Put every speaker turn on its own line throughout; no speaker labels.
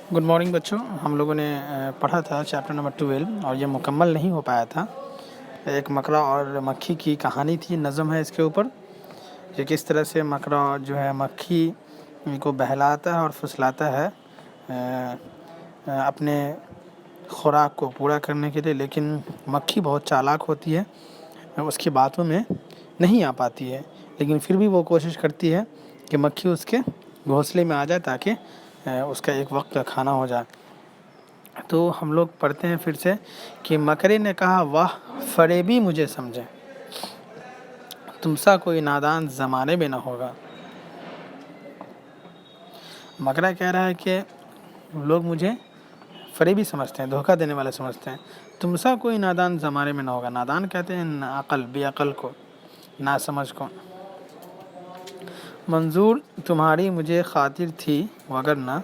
Good morning बच्चों। हम लोगों ने पढ़ा था चैप्टर नंबर 12 और ये मुकम्मल नहीं हो पाया था। एक मकड़ा और मक्खी की कहानी थी, नज़म है इसके ऊपर, कि किस तरह से मकड़ा जो है मक्खी को बहलाता है और फुसलाता है अपने खुराक को पूरा करने के लिए, लेकिन मक्खी बहुत चालाक होती है, उसकी बातों में नहीं आ पाती है, लेकिन फिर भी वो कोशिश करती है कि मक्खी उसके घोंसले में आ जाए ताकि उसका एक वक्त का खाना हो जाए। तो हम लोग पढ़ते हैं फिर से कि मकरे ने कहा, वाह फरेबी मुझे समझे, तुमसा कोई नादान ज़माने में न होगा। मकरा कह रहा है कि लोग मुझे फरेबी समझते हैं, धोखा देने वाले समझते हैं, तुमसा कोई नादान ज़माने में न होगा। नादान कहते हैं नाअक़ल, बेअक़ल को, ना समझ को। मंजूर तुम्हारी मुझे खातिर थी वगरना,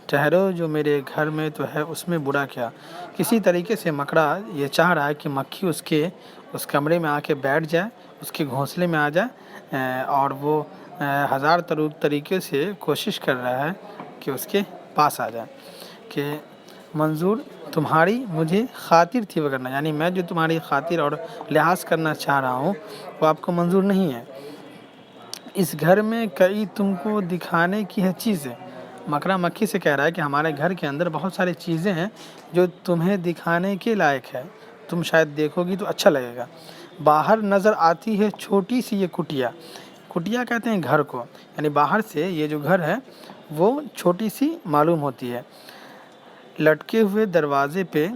ठहरो जो मेरे घर में तो है उसमें बुरा क्या। किसी तरीके से मकड़ा ये चाह रहा है कि मक्खी उस कमरे में आके बैठ जाए, उसके घोंसले में आ जाए, और वो हज़ार तरीके से कोशिश कर रहा है कि उसके पास आ जाए। कि मंजूर तुम्हारी मुझे खातिर थी वगरना, यानी मैं जो तुम्हारी खातिर और लिहाज करना चाह रहा हूँ वो आपको मंजूर नहीं है। इस घर में कई तुमको दिखाने की है चीज़ें। मकड़ा मक्खी से कह रहा है कि हमारे घर के अंदर बहुत सारी चीज़ें हैं जो तुम्हें दिखाने के लायक है, तुम शायद देखोगी तो अच्छा लगेगा। बाहर नज़र आती है छोटी सी ये कुटिया, कुटिया कहते हैं घर को, यानी बाहर से ये जो घर है वो छोटी सी मालूम होती है। लटके हुए दरवाजे पे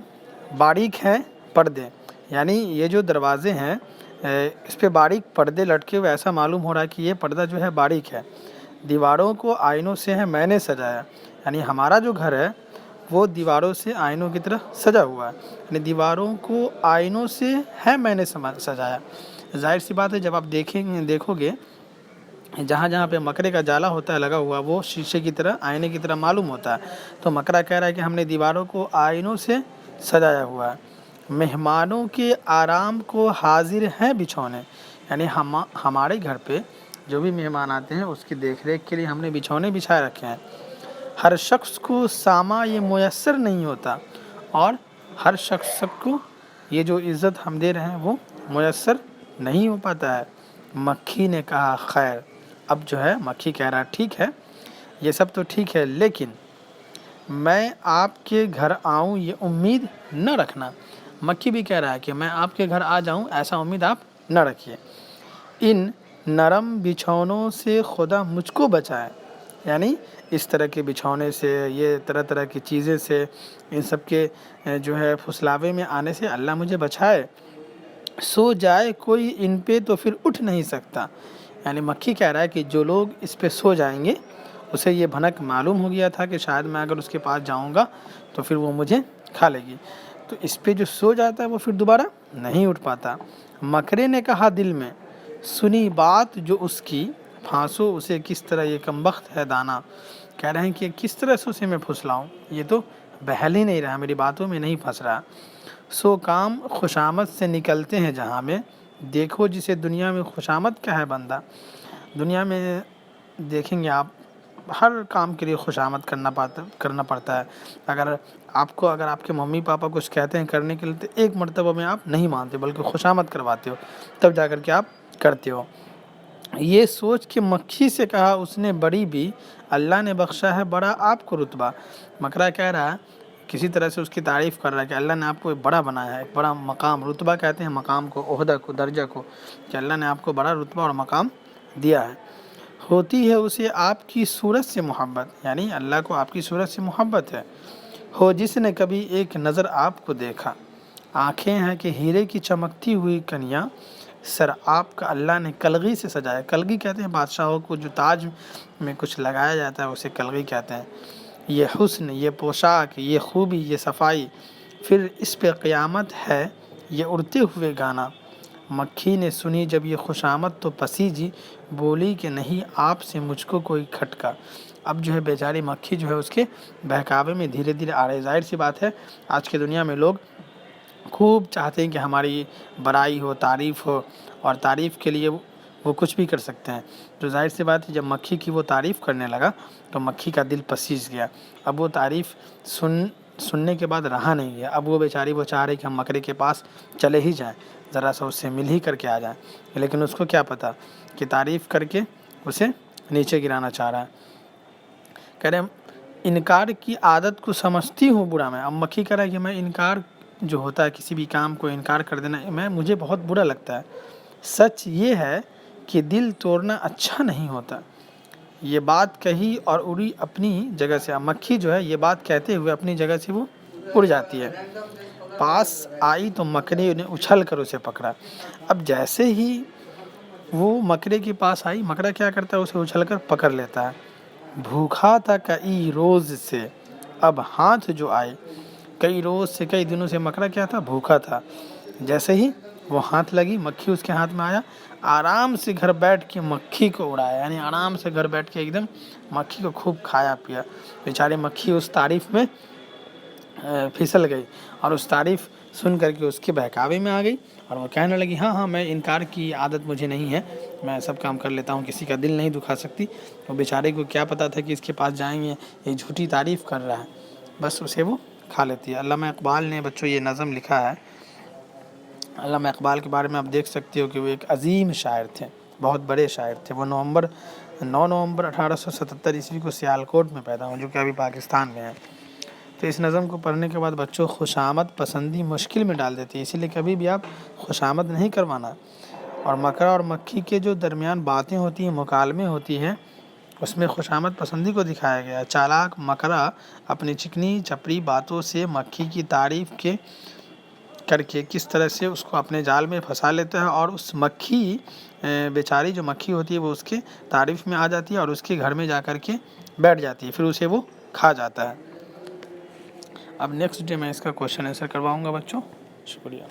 बारीक हैं पर्दे, यानी ये जो दरवाजे हैं इस पे बारीक पर्दे लटके हुए, ऐसा मालूम हो रहा है कि ये पर्दा जो है बारीक है। दीवारों को आईनों से है मैंने सजाया, यानी हमारा जो घर है वो दीवारों से आईनों की तरह सजा हुआ है, यानी दीवारों को आईनों से है मैंने सजाया। जाहिर सी बात है, जब आप देखोगे जहाँ जहाँ पे मकड़े का जाला होता है लगा हुआ, वो शीशे की तरह, आईने की तरह मालूम होता है। तो मकड़ा कह रहा है कि हमने दीवारों को आईनों से सजाया हुआ है। मेहमानों के आराम को हाजिर हैं बिछौने, यानी हमारे घर पे जो भी मेहमान आते हैं उसकी देख रेख के लिए हमने बिछौने बिछाए रखे हैं। हर शख्स को सामा ये मुयस्सर नहीं होता, और हर शख्स को ये जो इज़्ज़त हम दे रहे हैं वो मुयस्सर नहीं हो पाता है। मक्खी ने कहा, खैर, अब जो है मक्खी कह रहा ठीक है, ये सब तो ठीक है, लेकिन मैं आपके घर आऊँ ये उम्मीद न रखना। मक्खी भी कह रहा है कि मैं आपके घर आ जाऊँ ऐसा उम्मीद आप न रखिए। इन नरम बिछौनों से खुदा मुझको बचाए, यानी इस तरह के बिछौने से, ये तरह तरह की चीज़ें से, इन सब के जो है फुसलावे में आने से अल्लाह मुझे बचाए। सो जाए कोई इन पे तो फिर उठ नहीं सकता, यानी मक्खी कह रहा है कि जो लोग इस पे सो जाएंगे, उसे ये भनक मालूम हो गया था कि शायद मैं अगर उसके पास जाऊंगा तो फिर वो मुझे खा लेगी, तो इस पे जो सो जाता है वो फिर दोबारा नहीं उठ पाता। मकरे ने कहा दिल में, सुनी बात जो उसकी, फांसो उसे किस तरह ये कमबख्त है दाना। कह रहे हैं कि किस तरह से उसे मैं फुसलाऊँ, ये तो बहल ही नहीं रहा, मेरी बातों में नहीं फंस रहा। सो काम खुशामद से निकलते हैं जहाँ में, देखो जिसे दुनिया में खुशामद क्या है बंदा। दुनिया में देखेंगे आप, हर काम के लिए खुशामद करना पड़ता है। अगर आपके मम्मी पापा कुछ कहते हैं करने के लिए तो एक मर्तबा में आप नहीं मानते बल्कि खुशामद करवाते हो, तब जाकर के आप करते हो। ये सोच के मक्खी से कहा उसने बड़ी भी, अल्लाह ने बख्शा है बड़ा आपको रुतबा। मकड़ा कह रहा है, किसी तरह से उसकी तारीफ़ कर रहा है कि अल्लाह ने आपको एक बड़ा बनाया है, एक बड़ा मकाम, रुतबा कहते हैं मकाम को, ओहदा को, दर्जा को, कि अल्लाह ने आपको बड़ा रुतबा और मकाम दिया है। होती है उसे आपकी सूरत से मोहब्बत, यानी अल्लाह को आपकी सूरत से मोहब्बत है। हो जिसने कभी एक नज़र आपको देखा, आँखें हैं कि हीरे की चमकती हुई कनियाँ, सर आपका अल्लाह ने कलगी से सजाया। कलगी कहते हैं बादशाहों को जो ताज में कुछ लगाया जाता है उसे कलगी कहते हैं। ये हुस्न, ये पोशाक, ये खूबी, ये सफाई, फिर इस पे क़यामत है ये उड़ते हुए गाना। मक्खी ने सुनी जब ये खुशामद तो पसीजी, बोली कि नहीं आपसे मुझको कोई खटका। अब जो है बेचारी मक्खी जो है उसके बहकावे में धीरे धीरे आ रही। जाहिर सी बात है, आज की दुनिया में लोग खूब चाहते हैं कि हमारी बड़ाई हो, तारीफ़ हो, और तारीफ़ के लिए وہ کچھ بھی کر سکتے ہیں. تو ظاہر سی بات ہے جب مکھی کی وہ تعریف کرنے لگا تو مکھی کا دل پسیج گیا. اب وہ تعریف سننے کے بعد رہا نہیں گیا. اب وہ بیچاری وہ چاہ رہی کہ ہم مکڑے کے پاس چلے ہی جائیں, ذرا سا اس سے مل ہی کر کے آ جائیں, لیکن اس کو کیا پتہ کہ تعریف کر کے اسے نیچے گرانا چاہ رہا ہے. کہہ رہے انکار کی عادت کو سمجھتی ہوں برا میں. اب مکھی کہہ رہا ہے کہ میں انکار جو ہوتا ہے کسی بھی کام کو انکار کر دینا مجھے بہت برا لگتا ہے. سچ یہ ہے کہ دل توڑنا اچھا نہیں ہوتا. یہ بات کہی اور اڑی اپنی جگہ سے. اب مکھی جو ہے یہ بات کہتے ہوئے اپنی جگہ سے وہ اڑ جاتی ہے. پاس آئی تو مکڑے نے اچھل کر اسے پکڑا. اب جیسے ہی وہ مکڑے کے پاس آئی, مکڑا کیا کرتا ہے اسے اچھل کر پکڑ لیتا ہے. بھوکھا تھا کئی روز سے اب ہاتھ جو آئے. کئی روز سے کئی دنوں سے مکڑا کیا تھا, بھوکا تھا. جیسے ہی وہ ہاتھ لگی, مکھی اس کے ہاتھ میں آیا, آرام سے گھر بیٹھ کے مکھی کو اڑایا. یعنی آرام سے گھر بیٹھ کے ایک دم مکھی کو خوب کھایا پیا. بیچاری مکھی اس تعریف میں پھسل گئی اور اس تعریف سن کر کے اس کے بہکاوے میں آ گئی اور وہ کہنے لگی ہاں میں انکار کی عادت مجھے نہیں ہے, میں سب کام کر لیتا ہوں, کسی کا دل نہیں دکھا سکتی. وہ بیچارے کو کیا پتہ تھا کہ اس کے پاس جائیں گے یہ جھوٹی تعریف کر رہا ہے, بس اسے وہ کھا لیتی ہے. علامہ اقبال نے بچوں یہ نظم لکھا ہے. علامہ اقبال کے بارے میں آپ دیکھ سکتے ہو کہ وہ ایک عظیم شاعر تھے, بہت بڑے شاعر تھے. وہ 9 نومبر 1877 عیسوی کو سیالکوٹ میں پیدا ہوئے جو کہ ابھی پاکستان میں ہے. تو اس نظم کو پڑھنے کے بعد بچوں خوشامد پسندی مشکل میں ڈال دیتی ہے, اسی لیے کبھی بھی آپ خوشامد نہیں کروانا. اور مکڑا اور مکھی کے جو درمیان باتیں ہوتی ہیں, مکالمے ہوتی ہیں, اس میں خوشامد پسندی کو دکھایا گیا. چالاک مکڑا اپنی چکنی چپڑی باتوں سے مکھی کی تعریف کر کے کس طرح سے اس کو اپنے جال میں پھنسا لیتا ہے, اور اس مکھی بیچاری جو مکھی ہوتی ہے وہ اس کے تعریف میں آ جاتی ہے اور اس کے گھر میں جا کر کے بیٹھ جاتی ہے, پھر اسے وہ کھا جاتا ہے. اب نیکسٹ ڈے میں اس کا کویشچن آنسر کرواؤں گا بچوں. شکریہ.